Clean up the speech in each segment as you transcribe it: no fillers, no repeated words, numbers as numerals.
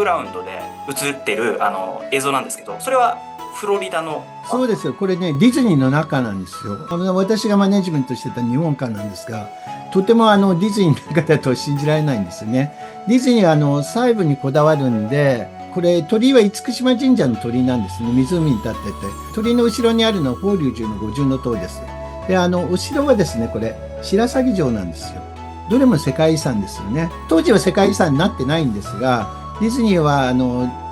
グラウンドで映ってる映像なんですけど、それはフロリダの。そうですよ。これね、ディズニーの中なんですよ。私がマネジメントしてた日本館なんですが、とてもディズニーの中だと信じられないんですよね。ディズニーは細部にこだわるんで、これ鳥居は厳島神社の鳥居なんですね。湖に立ってて。鳥居の後ろにあるのは法隆寺の五重塔です。で、お城はですね、これ、白鷺城なんですよ。どれも世界遺産ですよね。当時は世界遺産になってないんですが、ディズニーは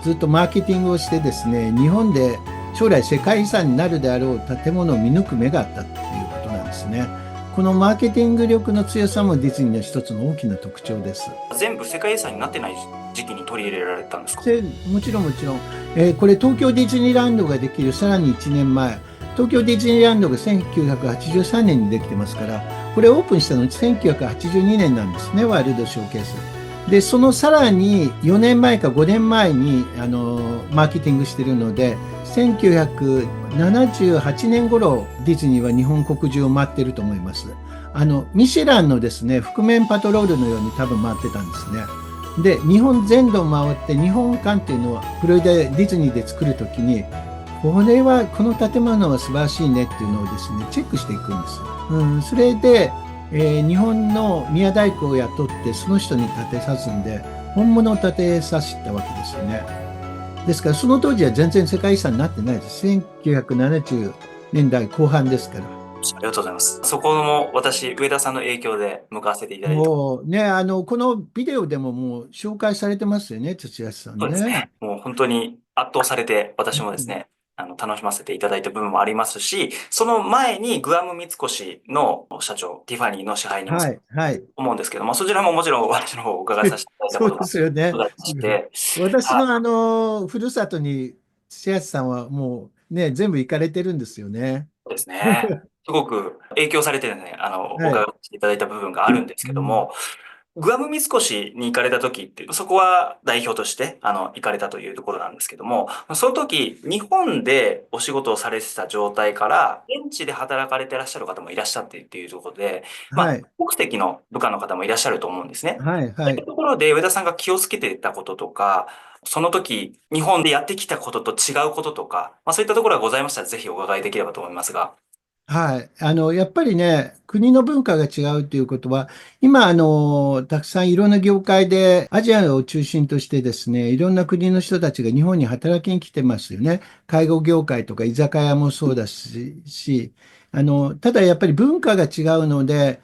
ずっとマーケティングをしてですね、日本で将来世界遺産になるであろう建物を見抜く目があったっていうことなんですね。このマーケティング力の強さもディズニーの一つの大きな特徴です。全部世界遺産になってない時期に取り入れられたんですか？もちろんもちろん、これ東京ディズニーランドができるさらに1年前、東京ディズニーランドが1983年にできてますから、これオープンしたの1982年なんですね、ワールドショーケース。で、そのさらに4年前か5年前にマーケティングしてるので、1978年頃ディズニーは日本国中を回ってると思います。ミシェランのですね、覆面パトロールのように多分回ってたんですね。で、日本全土を回って、日本館っていうのは、フロリダディズニーで作るときに、これは、この建物は素晴らしいねっていうのをですね、チェックしていくんですよ。それで、日本の宮大工を雇って、その人に建てさすんで、本物を建てさせたわけですよね。ですから、その当時は全然世界遺産になってないです。1970年代後半ですから。ありがとうございます。そこも私、上田さんの影響で向かわせていただいて。もうね、このビデオでももう紹介されてますよね、土屋さんね。そうですね。もう本当に圧倒されて、私もですね、楽しませていただいた部分もありますし、その前にグアム三越の社長、ティファニーの支配人をはい、はい。思うんですけども、そちらももちろん私の方を伺いさせていただいたそうでことがすよね。ございまして、私のはい。ふるさとに、土屋さんはもうね、全部行かれてるんですよね。そうですね。すごく影響されてね、おはい。伺いさせていただいた部分があるんですうん。けども、グアム三越に行かれた時って、そこは代表として、行かれたというところなんですけども、その時、日本でお仕事をされてた状態から、現地で働かれてらっしゃる方もいらっしゃってっていうところで、まあ、はい。国籍の部下の方もいらっしゃると思うんですね。はい。そういったはい。ところで、上田さんが気をつけていたこととか、その時、日本でやってきたことと違うこととか、まあ、そういったところがございましたら、ぜひお伺いできればと思いますが。はい。やっぱりね、国の文化が違うということは、今、たくさんいろんな業界で、アジアを中心としてですね、いろんな国の人たちが日本に働きに来てますよね。介護業界とか居酒屋もそうだし、ただやっぱり文化が違うので、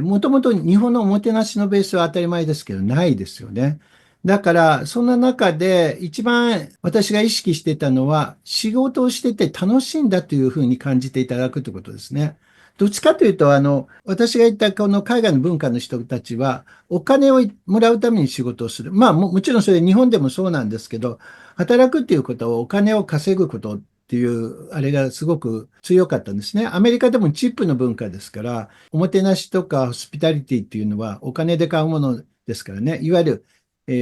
もともと日本のおもてなしのベースは当たり前ですけど、ないですよね。だから、そんな中で一番私が意識してたのは、仕事をしてて楽しいんだというふうに感じていただくということですね。どっちかというと、私が言ったこの海外の文化の人たちは、お金をもらうために仕事をする。まあ、もちろんそれ日本でもそうなんですけど、働くっていうことはお金を稼ぐことっていう、あれがすごく強かったんですね。アメリカでもチップの文化ですから、おもてなしとかホスピタリティっていうのはお金で買うものですからね。いわゆる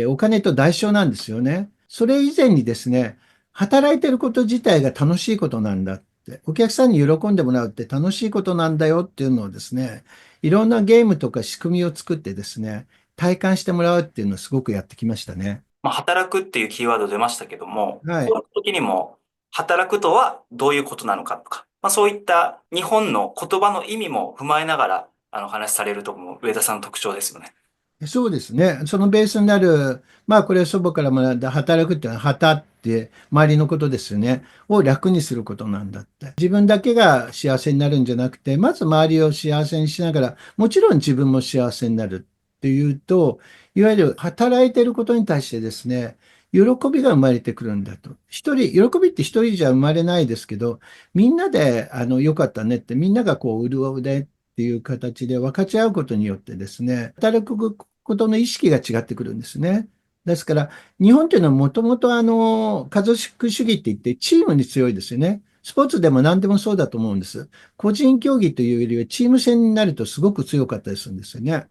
お金と代償なんですよね。それ以前にですね、働いてること自体が楽しいことなんだって、お客さんに喜んでもらうって楽しいことなんだよっていうのをですね、いろんなゲームとか仕組みを作ってですね、体感してもらうっていうのをすごくやってきましたね。まあ、働くっていうキーワード出ましたけども、はい。こういう時にも、働くとはどういうことなのかとか、まあ、そういった日本の言葉の意味も踏まえながら、話されるところも上田さんの特徴ですよね。そうですね。そのベースになる、まあこれは祖母から学んだ働くっていうのは、働って周りのことですよね。を楽にすることなんだって。自分だけが幸せになるんじゃなくて、まず周りを幸せにしながら、もちろん自分も幸せになるっていうと、いわゆる働いていることに対してですね、喜びが生まれてくるんだと。喜びって一人じゃ生まれないですけど、みんなで、よかったねって、みんながこう、潤うねっていう形で分かち合うことによってですね、働くことの意識が違ってくるんですね。ですから、日本というのはもともと家族主義って言ってチームに強いですよね。スポーツでも何でもそうだと思うんです。個人競技というよりはチーム戦になるとすごく強かったりするんですよね。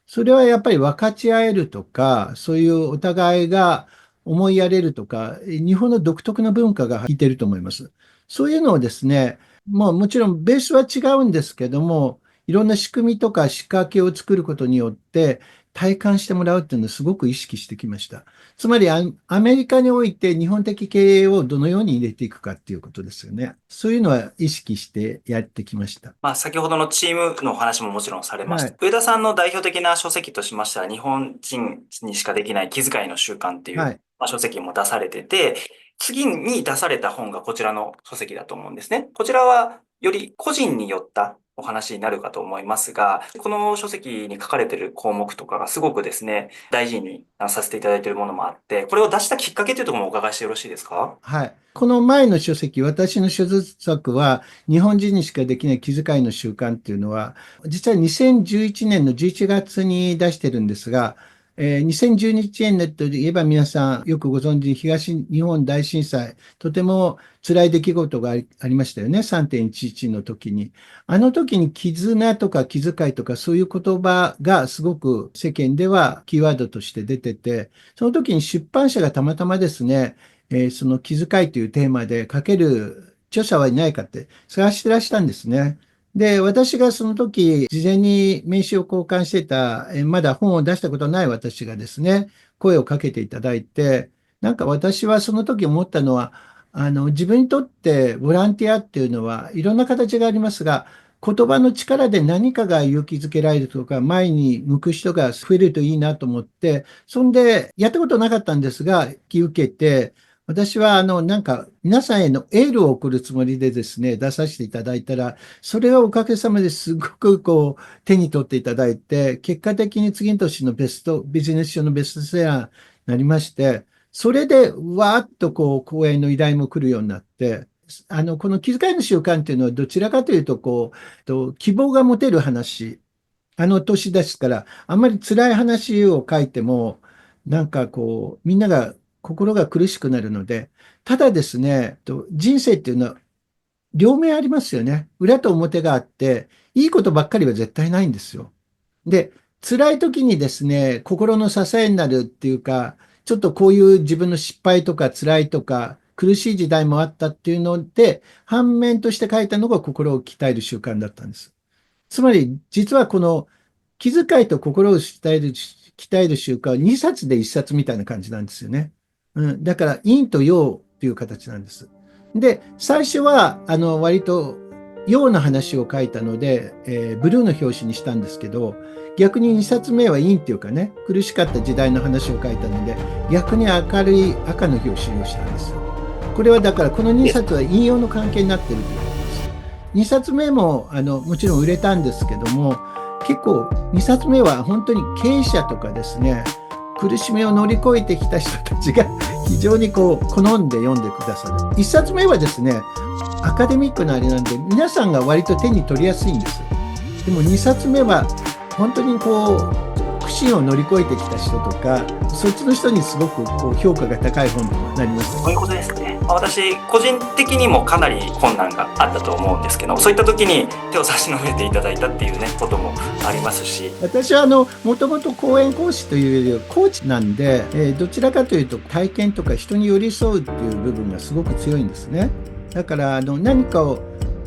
それはやっぱり分かち合えるとか、そういうお互いが思いやれるとか、日本の独特の文化が効いていると思います。そういうのをですね、もちろんベースは違うんですけども、いろんな仕組みとか仕掛けを作ることによって体感してもらうっていうのをすごく意識してきました。つまりアメリカにおいて日本的経営をどのように入れていくかっていうことですよね。そういうのは意識してやってきました。まあ、先ほどのチームのお話ももちろんされました。はい。上田さんの代表的な書籍としましては、日本人にしかできない気遣いの習慣っていう、はい。まあ、書籍も出されてて、次に出された本がこちらの書籍だと思うんですね。こちらはより個人によったお話になるかと思いますが、この書籍に書かれている項目とかがすごくですね、大事にさせていただいているものもあって、これを出したきっかけというところもお伺いしてよろしいですか？はい。この前の書籍、私の書作は、日本人にしかできない気遣いの習慣っていうのは、実は2011年の11月に出してるんですが、2012年といえば皆さんよくご存知、東日本大震災、とても辛い出来事がありましたよね。3.11の時に。あの時に絆とか気遣いとかそういう言葉がすごく世間ではキーワードとして出てて、その時に出版社がたまたまですね、その気遣いというテーマで書ける著者はいないかって探してらしたんですね。で、私がその時、事前に名刺を交換してた、まだ本を出したことない私がですね、声をかけていただいて、なんか私はその時思ったのは、自分にとってボランティアっていうのはいろんな形がありますが、言葉の力で何かが勇気づけられるとか、前に向く人が増えるといいなと思って、そんで、やったことなかったんですが、引き受けて、私は、なんか、皆さんへのエールを送るつもりでですね、出させていただいたら、それはおかげさまですごく手に取っていただいて、結果的に次の年のビジネス書のベストセラーになりまして、それで、わーっと講演の依頼も来るようになって、この気遣いの習慣っていうのはどちらかというと、希望が持てる話、あの年ですから、あんまり辛い話を書いても、なんかみんなが心が苦しくなるので、ただですね、人生っていうのは両面ありますよね。裏と表があって、いいことばっかりは絶対ないんですよ。で、辛い時にですね、心の支えになるっていうか、ちょっとこういう自分の失敗とか辛いとか苦しい時代もあったっていうので、反面として書いたのが心を鍛える習慣だったんです。つまり、実はこの気遣いと心を鍛える習慣は2冊で1冊みたいな感じなんですよね。だから、陰と陽という形なんです。で、最初は、割と陽の話を書いたので、ブルーの表紙にしたんですけど、逆に2冊目は陰っていうかね、苦しかった時代の話を書いたので、逆に明るい赤の表紙をしたんですよ。これはだから、この2冊は陰陽の関係になっているということです。2冊目ももちろん売れたんですけども、結構2冊目は本当に経営者とかですね、苦しみを乗り越えてきた人たちが非常に好んで読んでくださる。1冊目はですね、アカデミックなあれなんで、皆さんが割と手に取りやすいんです。でも2冊目は本当に苦心を乗り越えてきた人とか、そっちの人にすごく評価が高い本となりました。そういうことですね。私、個人的にもかなり困難があったと思うんですけど、そういった時に手を差し伸べていただいたっていうね、こともありますし。私はもともと講演講師というよりはコーチなんで、どちらかというと体験とか人に寄り添うっていう部分がすごく強いんですね。だから何かを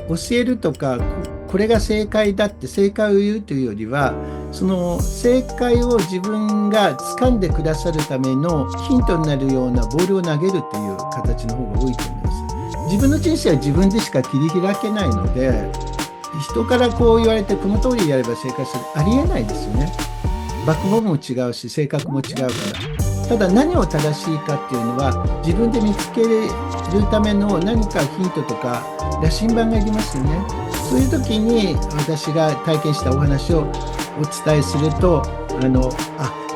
教えるとか、これが正解だって正解を言うというよりは、その正解を自分が掴んでくださるためのヒントになるようなボールを投げるという形の方が多いと思います。自分の人生は自分でしか切り開けないので、人からこう言われてこの通りやれば正解する、ありえないですよね。バックボーンも違うし、性格も違うから。ただ何を正しいかっていうのは自分で見つけるための何かヒントとか羅針盤がいりますよね。そういう時に私が体験したお話をお伝えすると、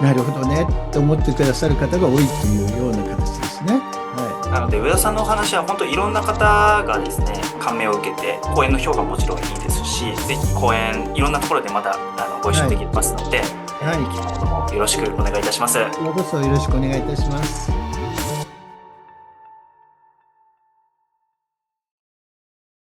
なるほどねって思ってくださる方が多いというような形ですね。はい、なので上田さんのお話は本当いろんな方がですね、感銘を受けて、講演の評価ももちろんいいですし、ぜひ講演いろんなところでまたご一緒できますので、はい、今後ともよろしくお願いいたします。ようこそよろしくお願いいたします。